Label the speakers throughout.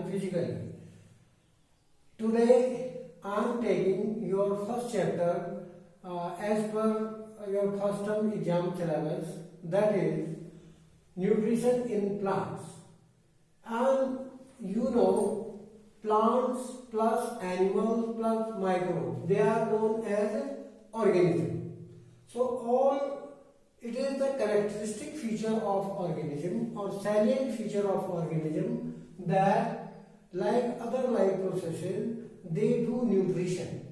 Speaker 1: time physically. Today I am taking your first chapter as per your first term exam syllabus, that is nutrition in plants. And you know, plants plus animals plus microbes, they are known as organism. So all it is the characteristic feature of organism or salient feature of organism that like other life processes they do nutrition.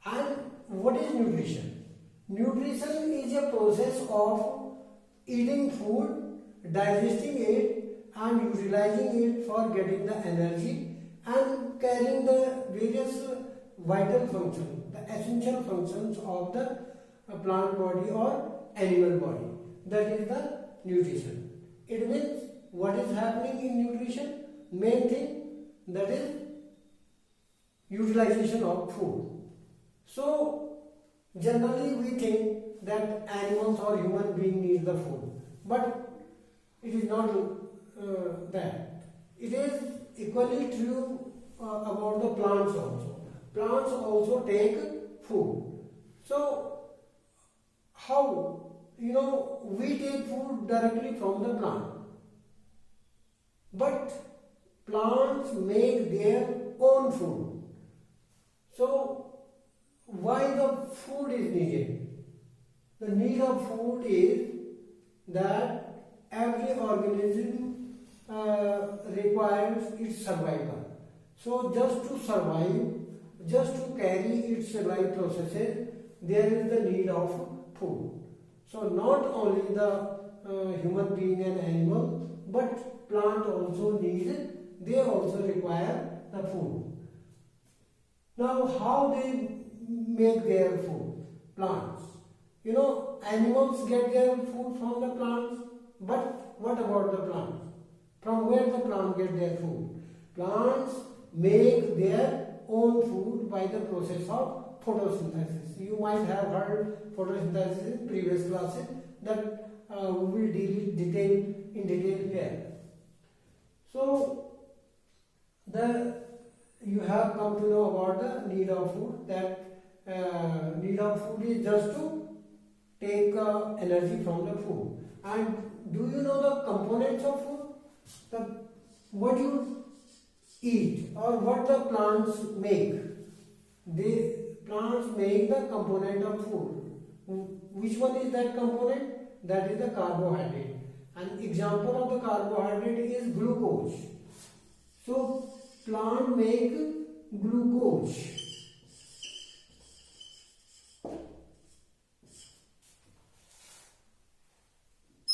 Speaker 1: And what is nutrition? Nutrition is a process of eating food, digesting it and utilizing it for getting the energy and carrying the various vital functions, the essential functions of the plant body or animal body. That is the nutrition. It means what is happening in nutrition? Main thing, that is utilization of food. So generally we think that animals or human being need the food, but it is not that. It is equally true about the plants also. Plants also take food. So how? We take food directly from the plant, but plants make their own food. So why the food is needed? The need of food is that every organism requires its survival. So just to survive, just to carry its life processes, there is the need of food. So not only the human being and animal, but plant also they also require the food. Now how they make their food? Plants. Animals get their food from the plants, but what about the plants? From where the plant get their food? Plants make their own food by the process of photosynthesis. You might have heard photosynthesis in previous classes, that we will deal in detail here. So you have come to know about the need of food. That need of food is just to take energy from the food. And do you know the components of food? What you eat or what the plants make? Plants make the component of food. Which one is that component? That is the carbohydrate. An example of the carbohydrate is glucose. So plant make glucose.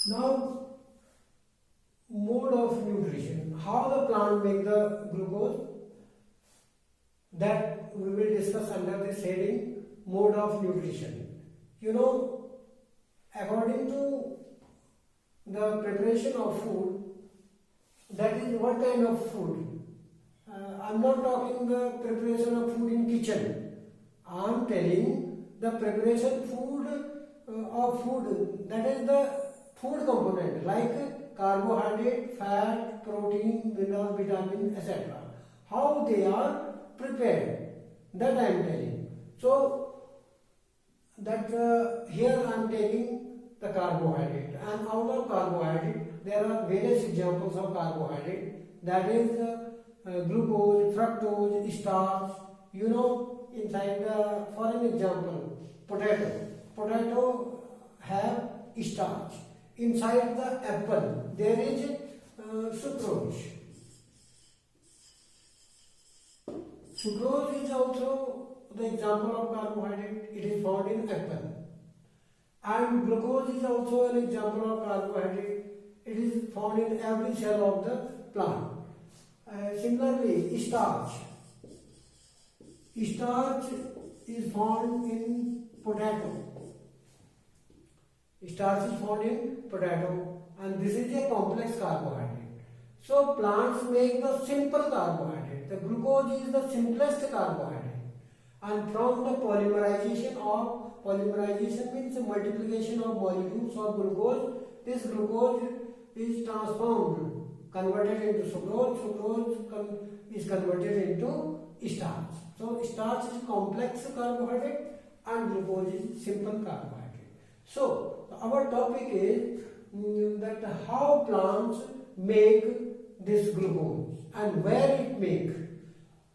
Speaker 1: Now, mode of nutrition. How the plant make the glucose? That we will discuss under this heading, mode of nutrition. According to the preparation of food, that is what kind of food? I am not talking the preparation of food in kitchen. I am telling the preparation of food, that is the food component like carbohydrate, fat, protein, mineral, vitamin, etc. How they are prepared, that I am telling. So that here I am taking the carbohydrate, and out of carbohydrate there are various examples of carbohydrate, that is glucose, fructose, starch. Inside for an example, potato have starch. Inside the apple there is sucrose. Sucrose is also the example of carbohydrate. It is found in apple. And glucose is also an example of carbohydrate. It is found in every cell of the plant. Similarly, starch. Starch is found in potato. Starch is found in potato, and this is a complex carbohydrate. So plants make the simple carbohydrate. The glucose is the simplest carbohydrate, and from the polymerization means multiplication of molecules of glucose, this glucose is transformed. converted into sucrose, is converted into starch. So starch is complex carbohydrate and glucose is simple carbohydrate. So our topic is that how plants make this glucose and where it make.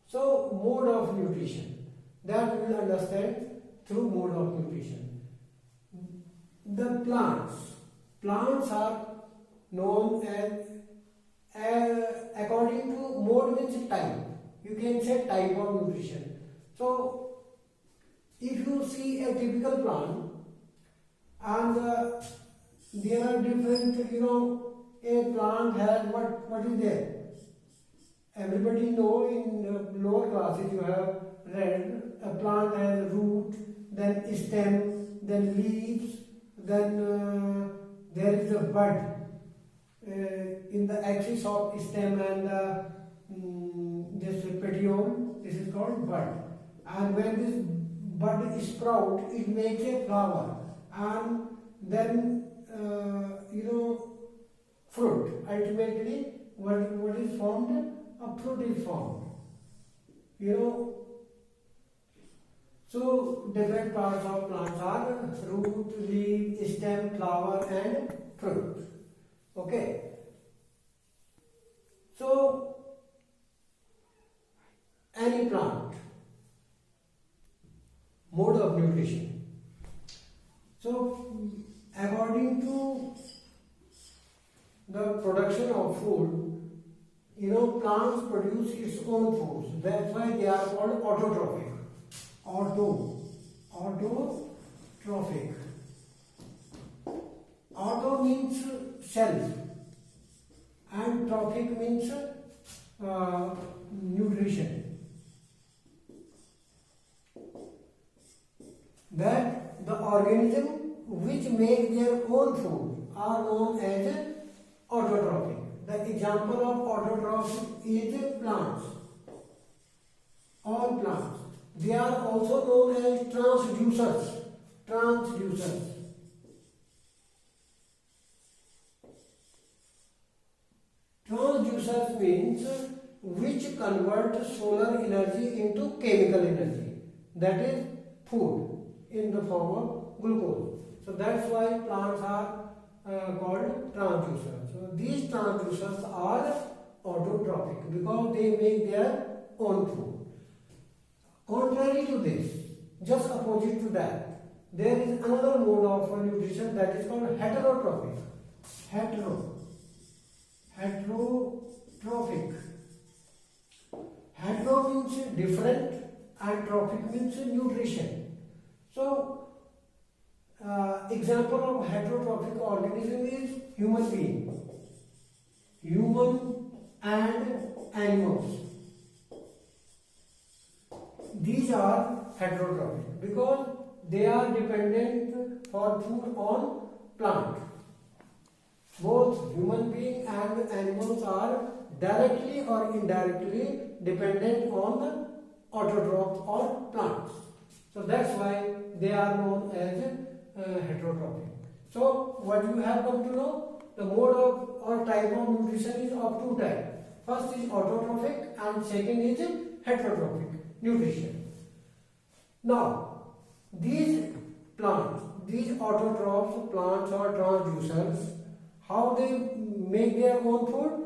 Speaker 1: So mode of nutrition, that we will understand through mode of nutrition. The plants are known as according to mode means type. You can say type of nutrition. So if you see a typical plant and there are different, a plant has what is there. Everybody know in lower classes you have read a plant has root, then stem, then leaves, then there is a bud in the axis of stem and this petiole. This is called bud. And when this bud sprout, it makes a flower, and then fruit. Ultimately, what is formed? A fruit is formed. So different parts of plants are root, leaf, stem, flower, and fruit. Okay. So any plant, mode of nutrition. So according to the production of food, plants produce its own foods. That's why they are called autotrophic. Autotrophic. Auto means self, and trophic means nutrition. That the organism which make their own food are known as autotrophic. The example of autotrophic is plants. All plants. They are also known as transducers. Transducers means which convert solar energy into chemical energy. That is food in the form of glucose. So that's why plants are called transducers. So these transducers are autotrophic because they make their own food. Contrary to this, just opposite to that, there is another mode of nutrition that is called heterotrophic. Heterotrophic. Hetero means different and trophic means nutrition. So, example of heterotrophic organism is human being, human and animals. These are heterotrophic because they are dependent for food on plant. Both human being and animals are directly or indirectly dependent on the autotrophs or plants. So that's why they are known as heterotrophic. So what you have come to know, the mode of or type of nutrition is of two types. First is autotrophic and second is heterotrophic nutrition. Now these plants, these autotrophs, plants or transducers, how they make their own food?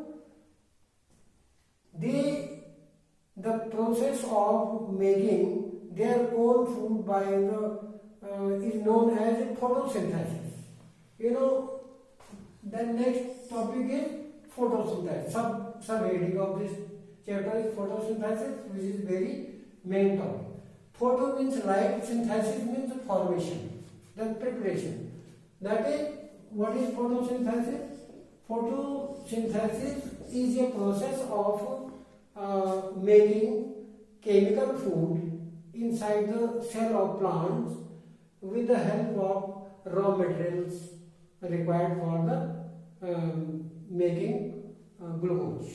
Speaker 1: The process of making their own food by is known as photosynthesis. The next topic is photosynthesis. Subheading of this chapter is photosynthesis, which is very main topic. Photo means light, synthesis means formation, then preparation. That is, what is photosynthesis? Photosynthesis is a process of making chemical food inside the cell of plants with the help of raw materials required for the making glucose.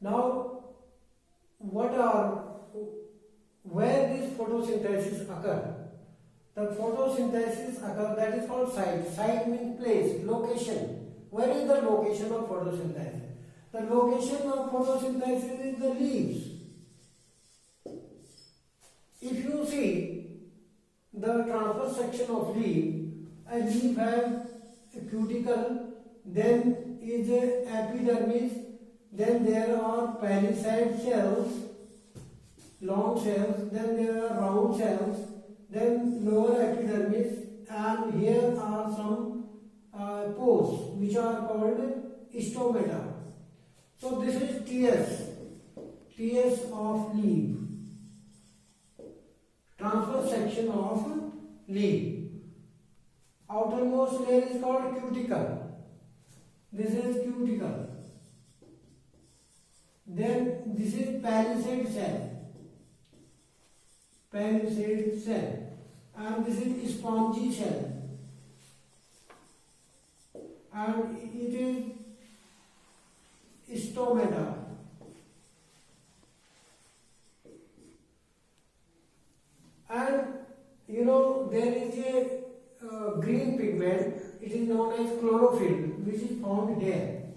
Speaker 1: Now, where this photosynthesis occur? The photosynthesis occur, that is called site. Site means place, location. Where is the location of photosynthesis? The location of photosynthesis is the leaves. If you see the transverse section of leaf, a leaf has a cuticle, then is a epidermis, then there are palisade cells, long cells, then there are round cells, then lower epidermis, and here are some pores which are called stomata. So this is TS of leaf, transverse section of leaf. Outermost layer is called cuticle. This is cuticle. Then this is palisade cell, and this is spongy cell, and it is stomata. And you know there is a green pigment, it is known as chlorophyll, which is found here.